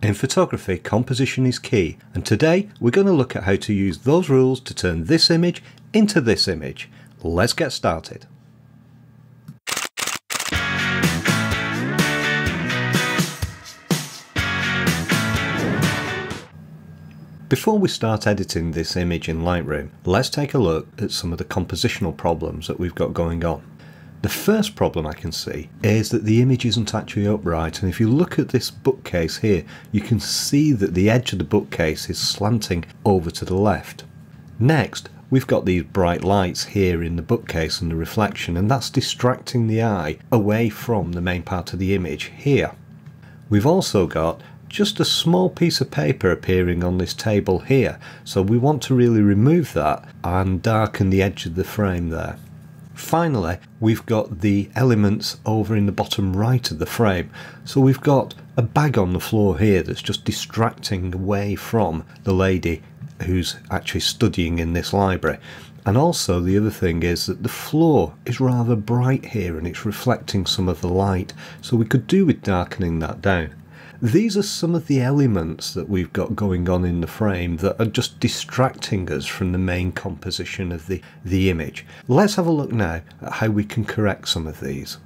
In photography, composition is key, and today we're going to look at how to use those rules to turn this image into this image. Let's get started. Before we start editing this image in Lightroom, let's take a look at some of the compositional problems that we've got going on. The first problem I can see is that the image isn't actually upright, and if you look at this bookcase here, you can see that the edge of the bookcase is slanting over to the left. Next, we've got these bright lights here in the bookcase and the reflection, and that's distracting the eye away from the main part of the image here. We've also got just a small piece of paper appearing on this table here, so we want to really remove that and darken the edge of the frame there. Finally, we've got the elements over in the bottom right of the frame. So we've got a bag on the floor here that's just distracting away from the lady who's actually studying in this library. And also the other thing is that the floor is rather bright here and it's reflecting some of the light. So we could do with darkening that down. These are some of the elements that we've got going on in the frame that are just distracting us from the main composition of the image. Let's have a look now at how we can correct some of these.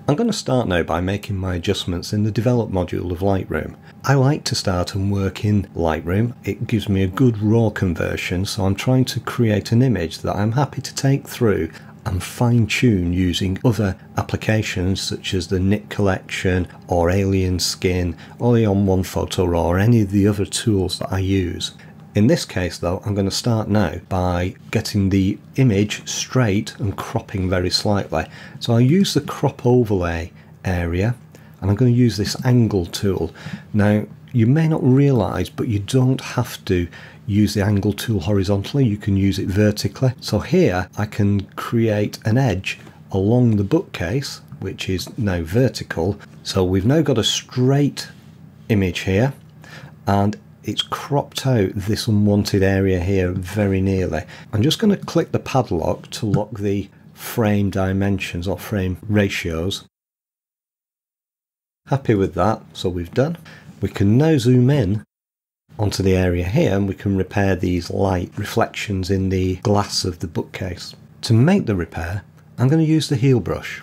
I'm going to start now by making my adjustments in the Develop module of Lightroom. I like to start and work in Lightroom. It gives me a good raw conversion, so I'm trying to create an image that I'm happy to take through and fine-tune using other applications such as the Nik Collection or Alien Skin or the On One Photo Raw or any of the other tools that I use. In this case though, I'm going to start now by getting the image straight and cropping very slightly. So I'll use the crop overlay area and I'm going to use this angle tool. Now you may not realise, but you don't have to use the angle tool horizontally, you can use it vertically. So here I can create an edge along the bookcase, which is now vertical. So we've now got a straight image here, and it's cropped out this unwanted area here very nearly. I'm just going to click the padlock to lock the frame dimensions or frame ratios. Happy with that, so we've done. We can now zoom in onto the area here and we can repair these light reflections in the glass of the bookcase. To make the repair, I'm going to use the heel brush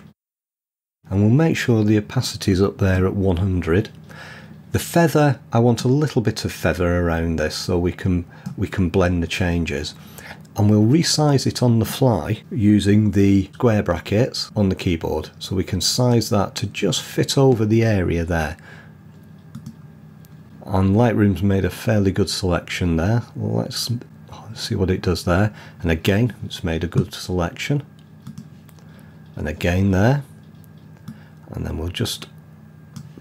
and we'll make sure the opacity is up there at 100. The feather, I want a little bit of feather around this so we can blend the changes, and we'll resize it on the fly using the square brackets on the keyboard, so we can size that to just fit over the area there. And Lightroom's made a fairly good selection there. Let's see what it does there. And again, it's made a good selection. And again there. And then we'll just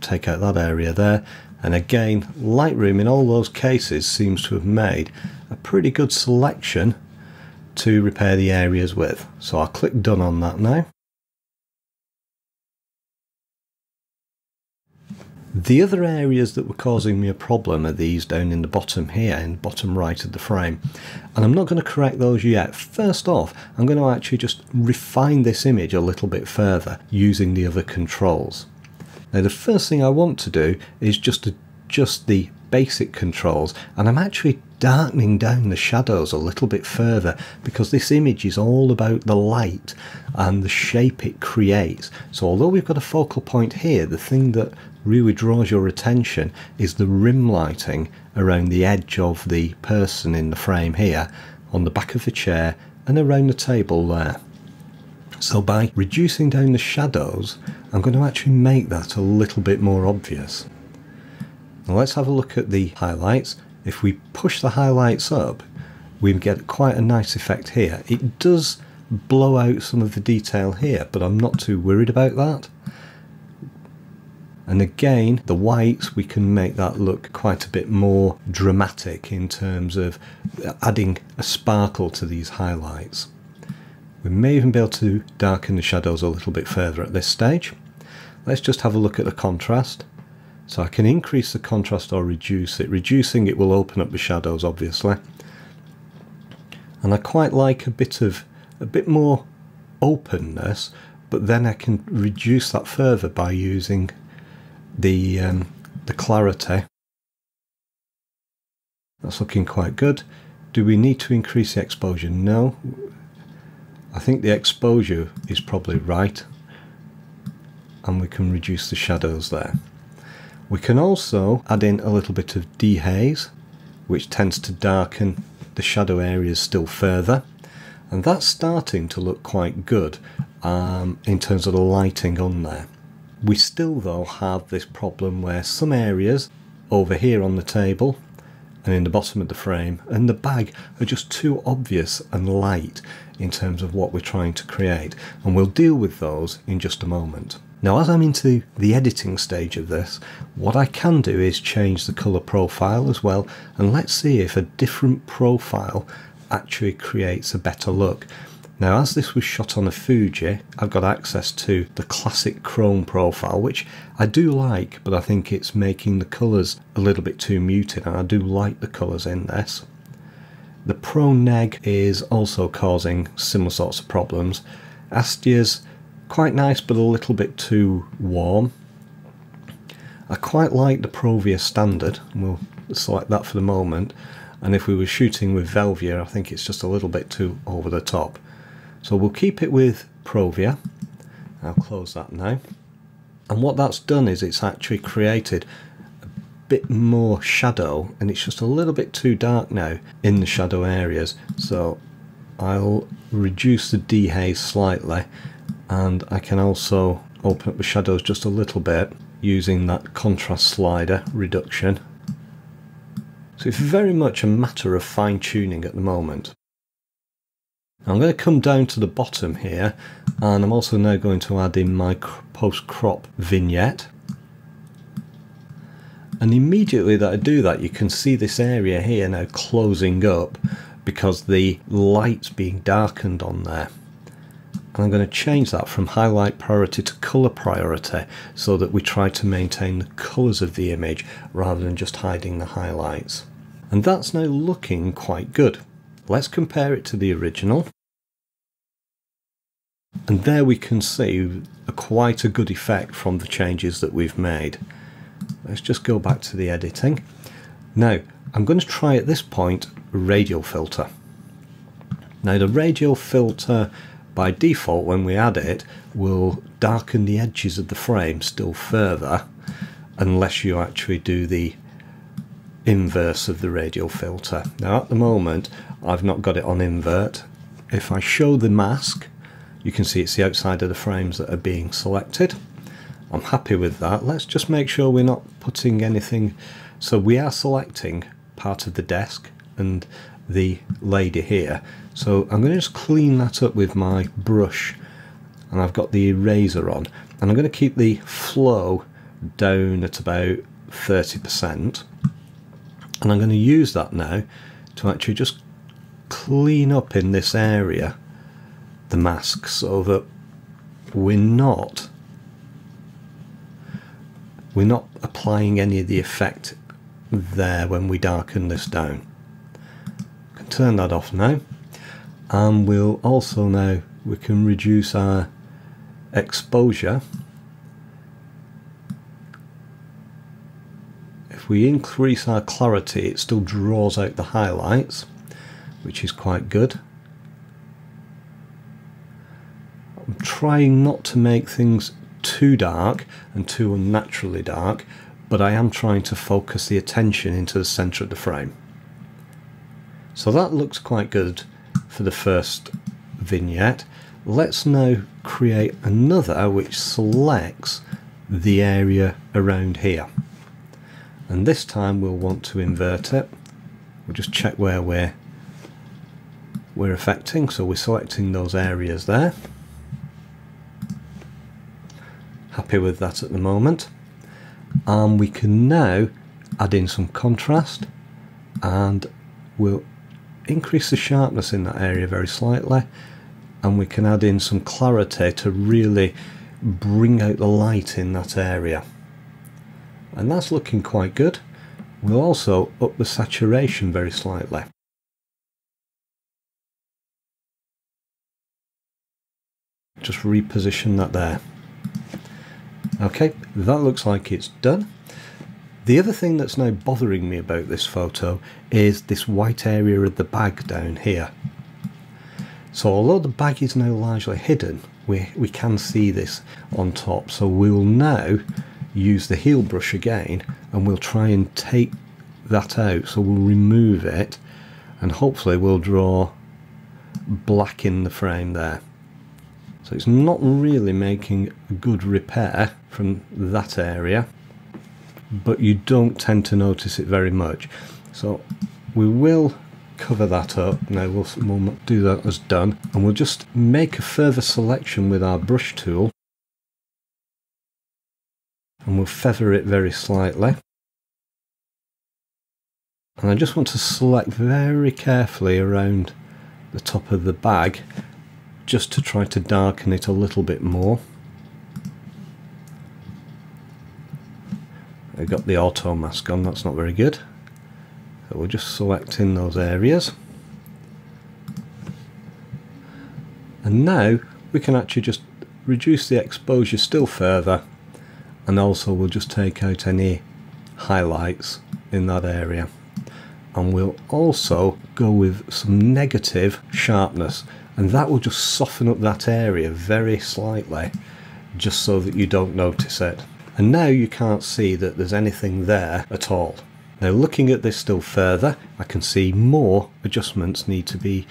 take out that area there. And again, Lightroom in all those cases seems to have made a pretty good selection to repair the areas with. So I'll click done on that now. The other areas that were causing me a problem are these down in the bottom here, in the bottom right of the frame. And I'm not going to correct those yet. First off, I'm going to actually just refine this image a little bit further using the other controls. Now the first thing I want to do is just adjust the basic controls, and I'm actually darkening down the shadows a little bit further because this image is all about the light and the shape it creates. So although we've got a focal point here, the thing that really draws your attention is the rim lighting around the edge of the person in the frame here, on the back of the chair and around the table there. So by reducing down the shadows, I'm going to actually make that a little bit more obvious. Now let's have a look at the highlights. If we push the highlights up, we get quite a nice effect here. It does blow out some of the detail here, but I'm not too worried about that. And again, the whites, we can make that look quite a bit more dramatic in terms of adding a sparkle to these highlights. We may even be able to darken the shadows a little bit further at this stage. Let's just have a look at the contrast. So I can increase the contrast or reduce it. Reducing it will open up the shadows, obviously. And I quite like a bit more openness, but then I can reduce that further by using the clarity. That's looking quite good. Do we need to increase the exposure? No. I think the exposure is probably right, and we can reduce the shadows there. We can also add in a little bit of dehaze, which tends to darken the shadow areas still further, and that's starting to look quite good in terms of the lighting on there. We still though have this problem where some areas over here on the table and in the bottom of the frame and the bag are just too obvious and light in terms of what we're trying to create, and we'll deal with those in just a moment. Now, as I'm into the editing stage of this, what I can do is change the colour profile as well, and let's see if a different profile actually creates a better look. Now, as this was shot on a Fuji, I've got access to the classic chrome profile, which I do like, but I think it's making the colours a little bit too muted, and I do like the colours in this. The Pro Neg is also causing similar sorts of problems. Astia's quite nice, but a little bit too warm. I quite like the Provia Standard, and we'll select that for the moment. And if we were shooting with Vevey, I think it's just a little bit too over the top. So we'll keep it with Provia. I'll close that now. And what that's done is it's actually created a bit more shadow, and it's just a little bit too dark now in the shadow areas. So I'll reduce the dehaze slightly, and I can also open up the shadows just a little bit using that contrast slider reduction. So it's very much a matter of fine-tuning at the moment. I'm going to come down to the bottom here, and I'm also now going to add in my post-crop vignette. And immediately that I do that, you can see this area here now closing up because the light's being darkened on there. And I'm going to change that from highlight priority to colour priority so that we try to maintain the colours of the image rather than just hiding the highlights. And that's now looking quite good. Let's compare it to the original. And there we can see quite a good effect from the changes that we've made. Let's just go back to the editing. Now, I'm going to try at this point radial filter. Now, the radial filter by default, when we add it, will darken the edges of the frame still further unless you actually do the inverse of the radial filter. Now, at the moment, I've not got it on invert. If I show the mask, you can see it's the outside of the frames that are being selected. I'm happy with that. Let's just make sure we're not putting anything. So we are selecting part of the desk and the lady here. So I'm going to just clean that up with my brush, and I've got the eraser on, and I'm going to keep the flow down at about 30%, and I'm going to use that now to actually just clean up in this area the mask so that we're not applying any of the effect there when we darken this down. I can turn that off now, and we'll also now we can reduce our exposure. If we increase our clarity, it still draws out the highlights, which is quite good. I'm trying not to make things too dark and too unnaturally dark, but I am trying to focus the attention into the centre of the frame. So that looks quite good for the first vignette. Let's now create another which selects the area around here, and this time we'll want to invert it. We'll just check where we're affecting, so we're selecting those areas there. Happy with that at the moment, and we can now add in some contrast, and we'll increase the sharpness in that area very slightly, and we can add in some clarity to really bring out the light in that area, and that's looking quite good. We'll also up the saturation very slightly. Just reposition that there. Okay, that looks like it's done. The other thing that's now bothering me about this photo is this white area of the bag down here. So although the bag is now largely hidden, we can see this on top. So we will now use the heel brush again and we'll try and take that out. So we'll remove it and hopefully we'll draw black in the frame there. So it's not really making a good repair from that area, but you don't tend to notice it very much. So we will cover that up. Now we'll do that as done, and we'll just make a further selection with our brush tool, and we'll feather it very slightly. And I just want to select very carefully around the top of the bag, just to try to darken it a little bit more. I got the auto mask on, that's not very good. So we'll just select in those areas. And now we can actually just reduce the exposure still further, and also we'll just take out any highlights in that area. And we'll also go with some negative sharpness, and that will just soften up that area very slightly, just so that you don't notice it. And now you can't see that there's anything there at all. Now looking at this still further, I can see more adjustments need to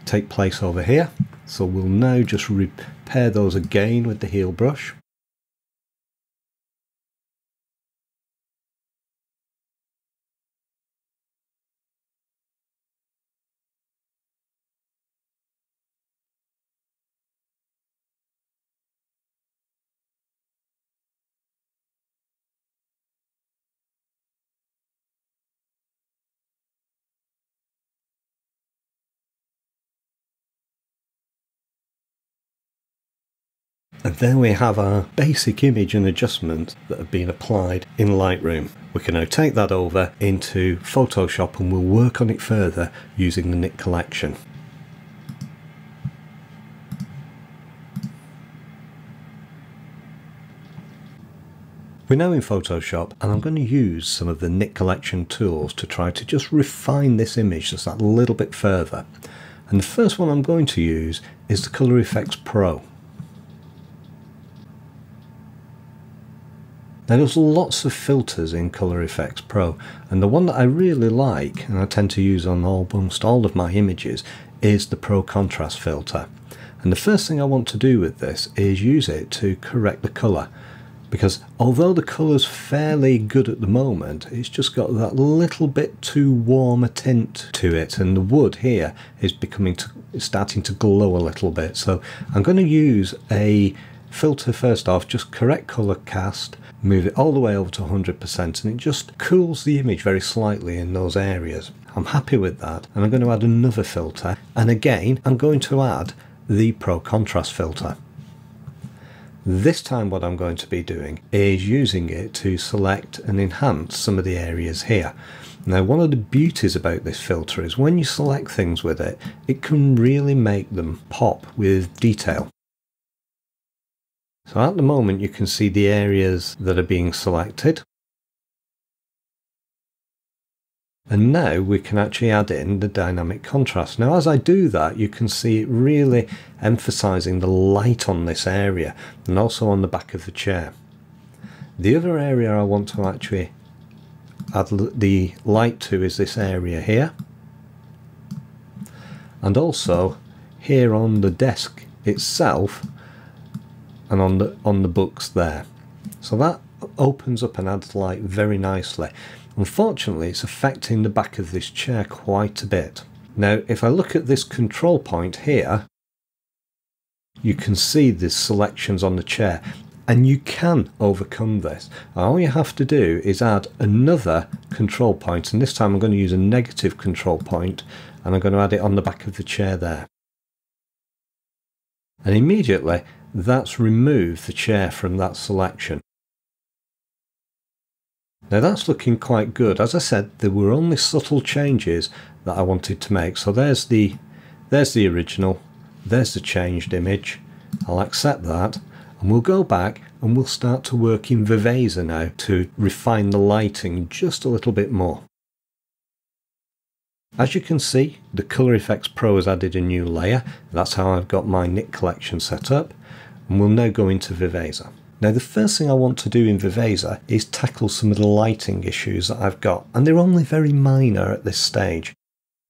take place over here. So we'll now just repair those again with the heel brush. And there we have our basic image and adjustments that have been applied in Lightroom. We can now take that over into Photoshop and we'll work on it further using the Nik Collection. We're now in Photoshop, and I'm going to use some of the Nik Collection tools to try to just refine this image just that little bit further. And the first one I'm going to use is the Color Efex Pro. Now there's lots of filters in Color Efex Pro, and the one that I really like, and I tend to use on almost all of my images, is the Pro Contrast filter. And the first thing I want to do with this is use it to correct the colour, because although the colour's fairly good at the moment, it's just got that little bit too warm a tint to it, and the wood here is starting to glow a little bit. So I'm going to use a filter first off, just correct colour cast, move it all the way over to 100%, and it just cools the image very slightly in those areas. I'm happy with that, and I'm going to add another filter, and again I'm going to add the Pro Contrast filter. This time what I'm going to be doing is using it to select and enhance some of the areas here. Now one of the beauties about this filter is when you select things with it, it can really make them pop with detail. So at the moment you can see the areas that are being selected. And now we can actually add in the dynamic contrast. Now as I do that, you can see it really emphasising the light on this area and also on the back of the chair. The other area I want to actually add the light to is this area here. And also here on the desk itself, and on the books there. So that opens up and adds light very nicely. Unfortunately, it's affecting the back of this chair quite a bit. Now if I look at this control point here, you can see the selections on the chair, and you can overcome this. All you have to do is add another control point, and this time I'm going to use a negative control point, and I'm going to add it on the back of the chair there. And immediately that's removed the chair from that selection. Now that's looking quite good. As I said, there were only subtle changes that I wanted to make. So there's the original, there's the changed image. I'll accept that, and we'll go back and we'll start to work in Viveza now to refine the lighting just a little bit more. As you can see, the Color Efex Pro has added a new layer. That's how I've got my Nik Collection set up, and we'll now go into Viveza. Now the first thing I want to do in Viveza is tackle some of the lighting issues that I've got, and they're only very minor at this stage.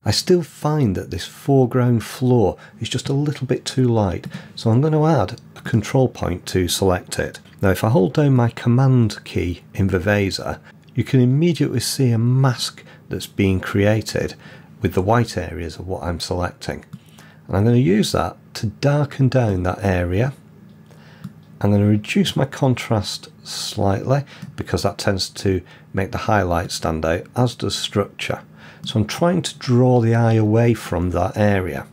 I still find that this foreground floor is just a little bit too light, so I'm going to add a control point to select it. Now if I hold down my Command key in Viveza, you can immediately see a mask that's being created with the white areas of what I'm selecting. And I'm going to use that to darken down that area. I'm going to reduce my contrast slightly because that tends to make the highlight stand out, as does structure. So I'm trying to draw the eye away from that area.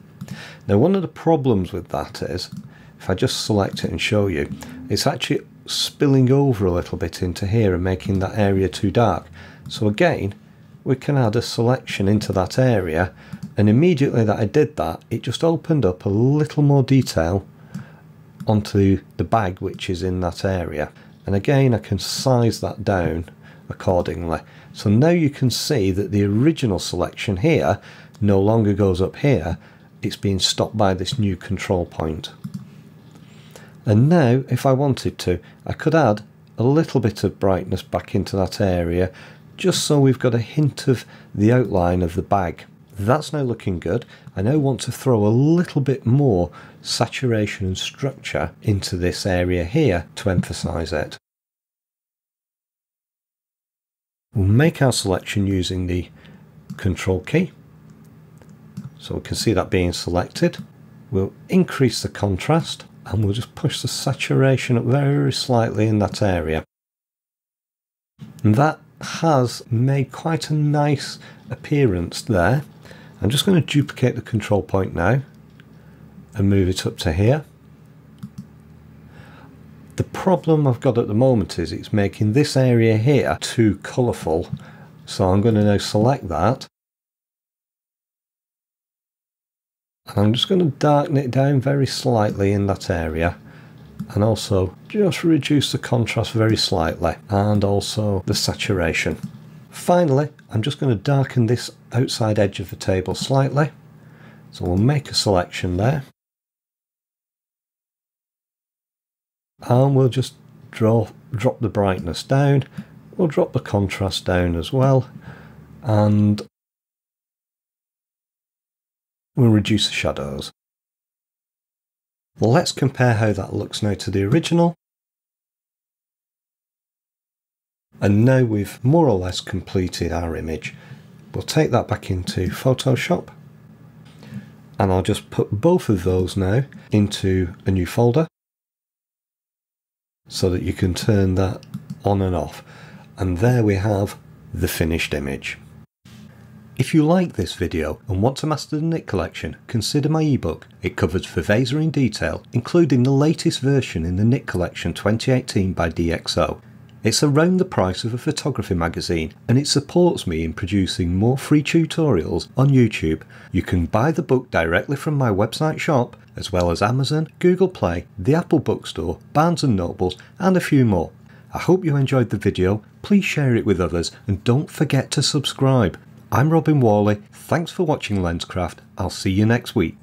Now one of the problems with that is, if I just select it and show you, it's actually spilling over a little bit into here and making that area too dark. So again, we can add a selection into that area, and immediately that I did that, it just opened up a little more detail onto the bag which is in that area. And again, I can size that down accordingly. So now you can see that the original selection here no longer goes up here, it's being stopped by this new control point. And now if I wanted to, I could add a little bit of brightness back into that area, just so we've got a hint of the outline of the bag. That's now looking good. I now want to throw a little bit more saturation and structure into this area here to emphasize it. We'll make our selection using the Control key, so we can see that being selected. We'll increase the contrast and we'll just push the saturation up very slightly in that area. And that has made quite a nice appearance there. I'm just going to duplicate the control point now and move it up to here. The problem I've got at the moment is it's making this area here too colourful, so I'm going to now select that. And I'm just going to darken it down very slightly in that area, and also just reduce the contrast very slightly, and also the saturation. Finally, I'm just going to darken this outside edge of the table slightly, so we'll make a selection there. And we'll just drop the brightness down, we'll drop the contrast down as well, and we'll reduce the shadows. Let's compare how that looks now to the original. And now we've more or less completed our image. We'll take that back into Photoshop, and I'll just put both of those now into a new folder so that you can turn that on and off. And there we have the finished image. If you like this video and want to master the Nik Collection, consider my ebook. It covers Viveza in detail, including the latest version in the Nik Collection 2018 by DxO. It's around the price of a photography magazine, and it supports me in producing more free tutorials on YouTube. You can buy the book directly from my website shop, as well as Amazon, Google Play, the Apple Bookstore, Barnes & Nobles, and a few more. I hope you enjoyed the video. Please share it with others, and don't forget to subscribe. I'm Whalley. Thanks for watching Lenscraft. I'll see you next week.